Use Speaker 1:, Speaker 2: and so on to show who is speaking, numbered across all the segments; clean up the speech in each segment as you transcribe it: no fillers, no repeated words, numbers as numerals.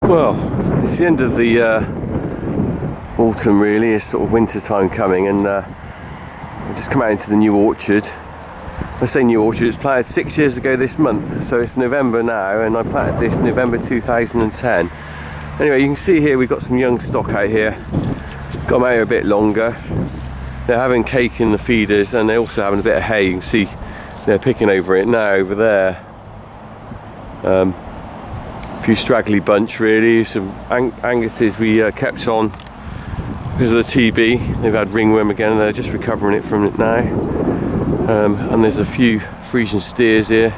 Speaker 1: Well, it's the end of the autumn really, it's sort of winter time coming, and I've just come out into the new orchard. I say new orchard, it's planted 6 years ago this month, so it's November now, and I planted this November 2010. Anyway, you can see here we've got some young stock out here, got them out here a bit longer. They're having cake in the feeders, and they're also having a bit of hay. You can see they're picking over it now over there. A few straggly bunch really, some Anguses we kept on because of the TB. They've had ringworm again and they're just recovering it from it now. And there's a few Frisian steers here.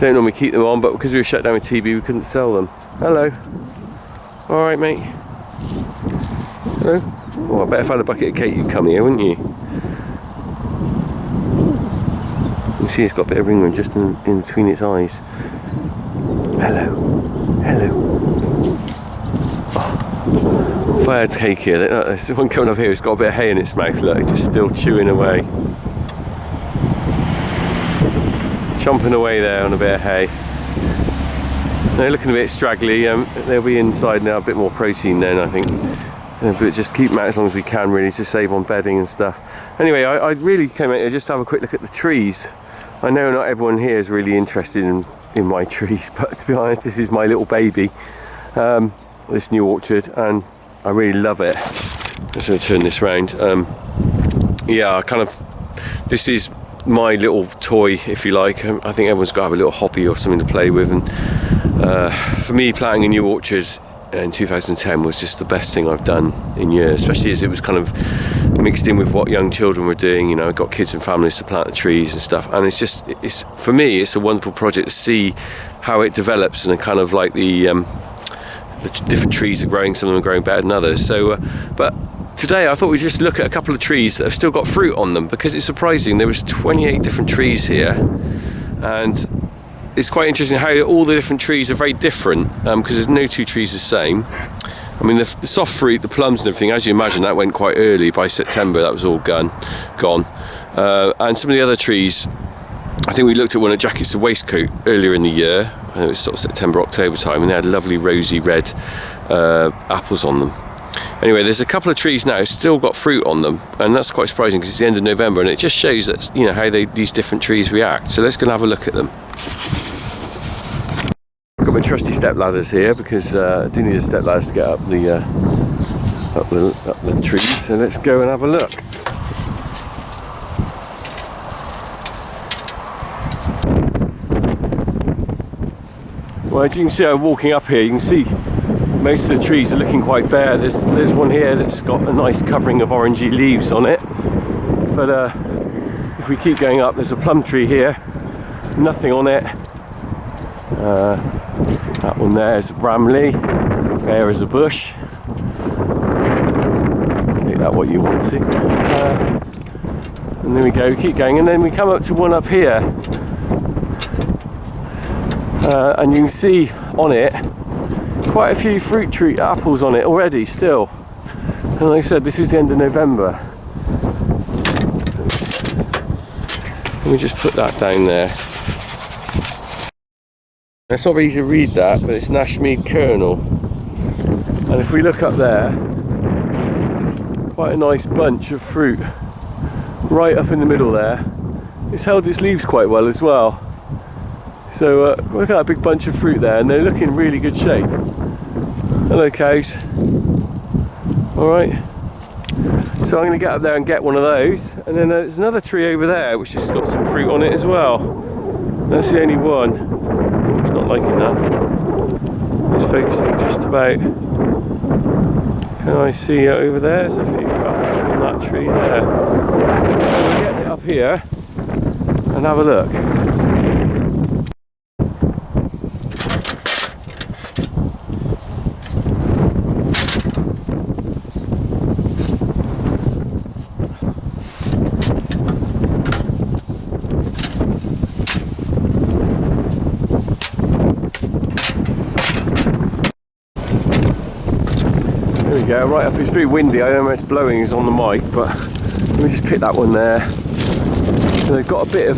Speaker 1: Don't normally keep them on, but because we were shut down with TB we couldn't sell them. Hello. Alright mate. Hello. Oh, I bet if I had a bucket of cake you'd come here, wouldn't you? You can see it's got a bit of ringworm just in between its eyes. Hello. Hello. Oh, if I had cake here, there's one coming up here, it's got a bit of hay in its mouth, look, it's just still chewing away. Chomping away there on a bit of hay. They're looking a bit straggly, they'll be inside now, a bit more protein then I think. But just keep them out as long as we can really to save on bedding and stuff. Anyway, I really came out here just to have a quick look at the trees. I know not everyone here is really interested in my trees, but to be honest, this is my little baby, this new orchard, and I really love it. Let's turn this round. Yeah, this is my little toy, if you like. I think everyone's got to have a little hobby or something to play with, and for me, planting a new orchard in 2010 was just the best thing I've done in years, especially as it was kind of mixed in with what young children were doing. You know, I've got kids and families to plant the trees and stuff, and it's for me it's a wonderful project to see how it develops, and kind of like the different trees are growing. Some of them are growing better than others. So but today I thought we'd just look at a couple of trees that have still got fruit on them, because it's surprising there was 28 different trees here, and it's quite interesting how all the different trees are very different, because there's no two trees the same. I mean, the soft fruit, the plums and everything, as you imagine, that went quite early. By September, that was all gone. And some of the other trees, I think we looked at one at Jackets to Waistcoat earlier in the year. It was sort of September, October time, and they had lovely rosy red apples on them. Anyway, there's a couple of trees now still got fruit on them, and that's quite surprising because it's the end of November, and it just shows that, you know, how these different trees react. So let's go and have a look at them. I've got my trusty step ladders here because I do need a step ladder to get up the trees. So let's go and have a look. Well, as you can see, I'm walking up here. You can see most of the trees are looking quite bare. There's one here that's got a nice covering of orangey leaves on it. But if we keep going up, there's a plum tree here, nothing on it. That one there is a bramley. There is a bush. Take that what you want to. And then we go, keep going, and then we come up to one up here. And you can see on it quite a few fruit tree apples on it already still. And like I said, this is the end of November. Let me just put that down there. It's not very easy to read that, but it's Nashmead kernel. And if we look up there, quite a nice bunch of fruit right up in the middle there. It's held its leaves quite well as well. So look at that big bunch of fruit there, and they're looking in really good shape. Hello cows. Alright. So I'm going to get up there and get one of those. And then there's another tree over there which has got some fruit on it as well. That's the only one. It's not liking that. It's focusing just about. Can I see over there? There's a few apples on that tree there. So we'll get it up here and have a look. Yeah, right up, it's very windy. I don't know where it's blowing, is on the mic, but let me just pick that one there. So they've got a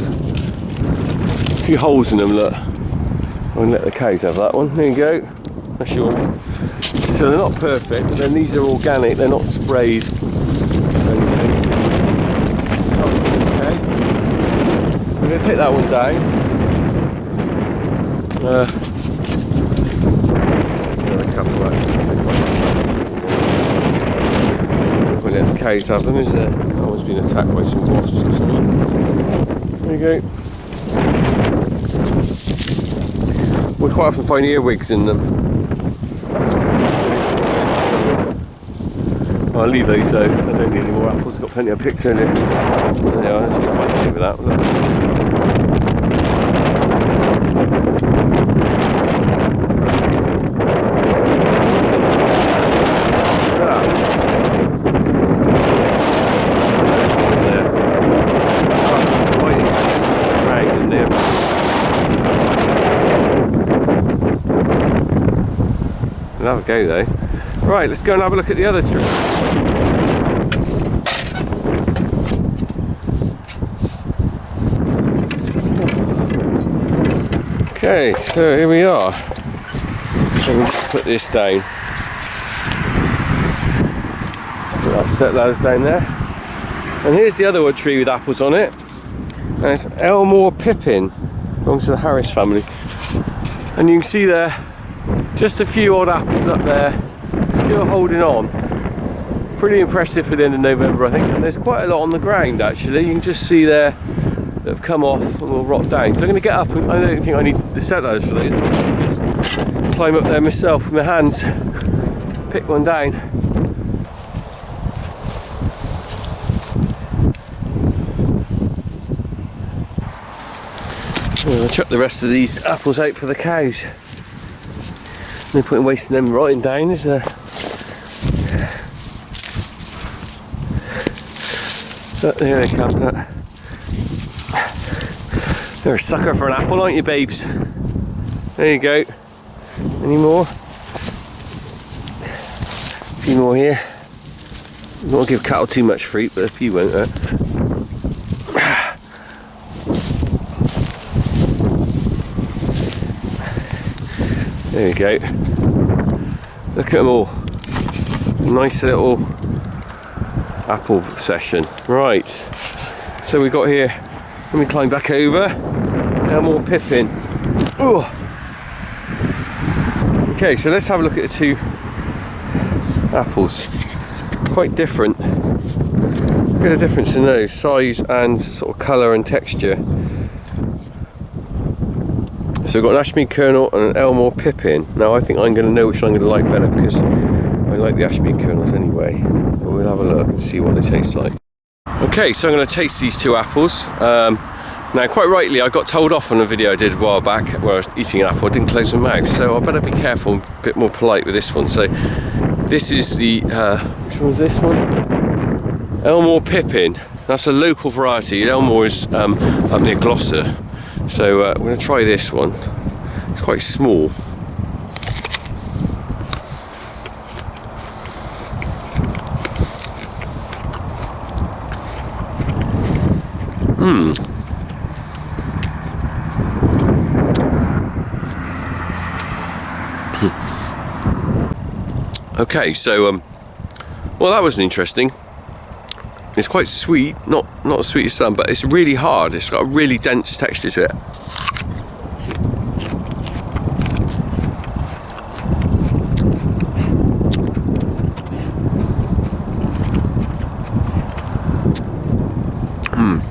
Speaker 1: few holes in them, look. I'm going to let the cows have that one. There you go. That's yours. So they're not perfect, but then these are organic, they're not sprayed. Okay. So I'm going to take that one down. A couple when the cows have them, is there? That one's been attacked by some wasps or something. There you go. We quite often find earwigs in them. I'll leave those though, I don't need any more apples, I've got plenty of picked earlier. There they are, let's just find over that. We'll have a go though. Right, let's go and have a look at the other tree. Okay, so here we are. Let me just put this down. Put that step ladders down there. And here's the other wood tree with apples on it. And it's Elmore Pippin, belongs to the Harris family. And you can see there, just a few odd apples up there, still holding on. Pretty impressive for the end of November, I think. And there's quite a lot on the ground actually. You can just see there that have come off and will rot down. So I'm going to get up, and I don't think I need the step ladders for those. I can just climb up there myself with my hands, pick one down. I'm going to chuck the rest of these apples out for the cows. No point in wasting them rotting down, is there? Oh, there they come. You're a sucker for an apple, aren't you, babes? There you go. Any more? A few more here. Don't want to give cattle too much fruit, but a few won't hurt. There you go. Look at them all. Nice little apple session. Right. So we got here. Let me climb back over. Elmore Pippin. Ooh. Okay, so let's have a look at the two apples. Quite different. Look at the difference in those, size and sort of colour and texture. So we've got an Ashmead Kernel and an Elmore Pippin. Now I think I'm going to know which one I'm going to like better, because I like the Ashmead Kernels anyway. But we'll have a look and see what they taste like. Okay, so I'm going to taste these two apples. Now quite rightly I got told off on a video I did a while back where I was eating an apple, I didn't close my mouth, so I better be careful and a bit more polite with this one. So this is the, which one's this one? Elmore Pippin. That's a local variety. Elmore is up near Gloucester. So I'm going to try this one. It's quite small. Okay, so well, that was interesting. It's quite sweet, not as sweet as some, but it's really hard. It's got a really dense texture to it.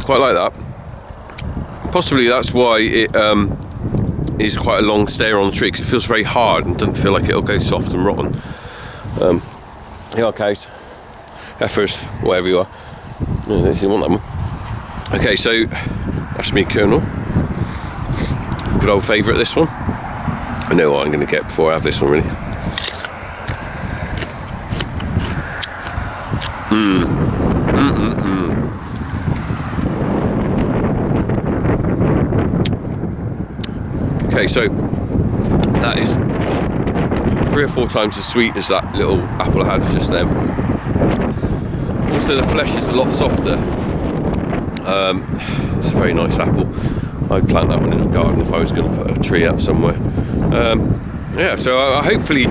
Speaker 1: Quite like that. Possibly that's why it is quite a long stare on the tree, because it feels very hard and doesn't feel like it'll go soft and rotten. Here are cows, heifers, whatever you are. No, they didn't want that one. Okay, so Ashmead Kernel. Good old favourite, this one. I know what I'm going to get before I have this one, really. Okay, so that is 3 or 4 times as sweet as that little apple I had just then. Also, the flesh is a lot softer. It's a very nice apple. I'd plant that one in the garden if I was going to put a tree up somewhere. yeah, so hopefully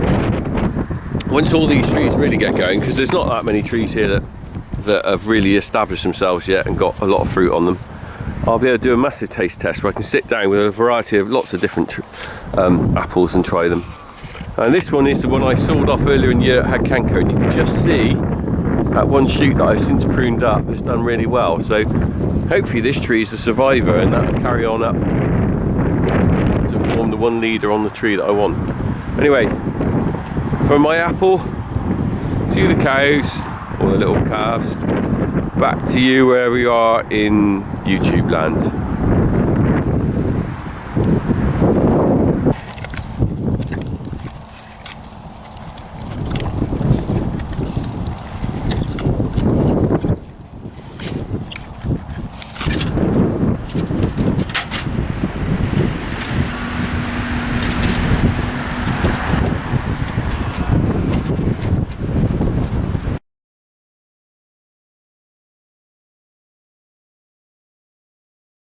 Speaker 1: once all these trees really get going, because there's not that many trees here that have really established themselves yet and got a lot of fruit on them, I'll be able to do a massive taste test where I can sit down with a variety of lots of different apples and try them. And this one is the one I sawed off earlier in the year. It had canker, and you can just see that one shoot that I've since pruned up has done really well. So hopefully this tree is a survivor, and that'll carry on up to form the one leader on the tree that I want. Anyway, from my apple to the cows, or the little calves, back to you where we are in YouTube land.